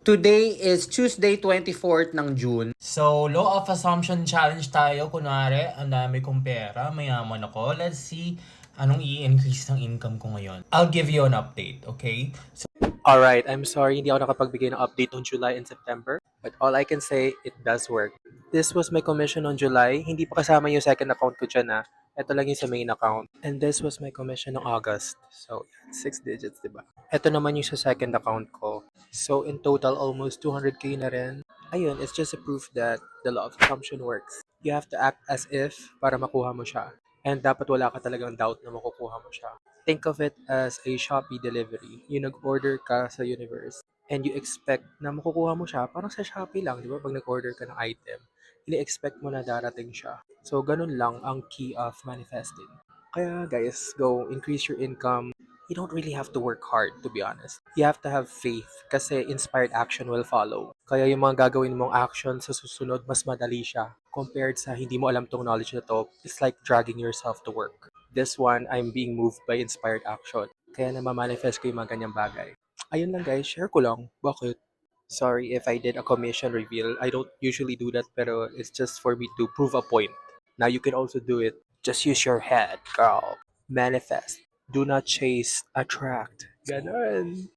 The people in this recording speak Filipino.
Today is Tuesday 24th ng June. So, law of assumption challenge tayo. Kunwari, ang dami kong pera, mayaman ako. Let's see anong i-increase ng income ko ngayon. I'll give you an update, okay? So, Alright, I'm sorry hindi ako nakapagbigay ng update on July and September. But all I can say, it does work. This was my commission on July. Hindi pa kasama yung second account ko dyan ah. Ito lang yung sa main account. And this was my commission on August. So, 6 digits, di ba? Ito naman yung sa second account ko. So, in total, almost 200k na rin. Ayun, it's just a proof that the law of assumption works. You have to act as if para makuha mo siya. And dapat wala ka talagang doubt na makukuha mo siya. Think of it as a Shopee delivery. Yung nag-order ka sa universe and you expect na makukuha mo siya, parang sa Shopee lang, di ba? Pag nag-order ka ng item, ini-expect mo na darating siya. So, ganun lang ang key of manifesting. Kaya guys, go increase your income. You don't really have to work hard, to be honest. You have to have faith kasi inspired action will follow. Kaya yung mga gagawin mong action sa susunod, mas madali siya. Compared sa hindi mo alam tong knowledge na to, it's like dragging yourself to work. This one, I'm being moved by inspired action. Kaya namamanifest ko yung mga ganyang bagay. Ayun lang guys, share ko lang. Bakit? Sorry if I did a commission reveal. I don't usually do that pero it's just for me to prove a point. Now you can also do it. Just use your head, girl. Manifest. Do not chase, attract. Ganon.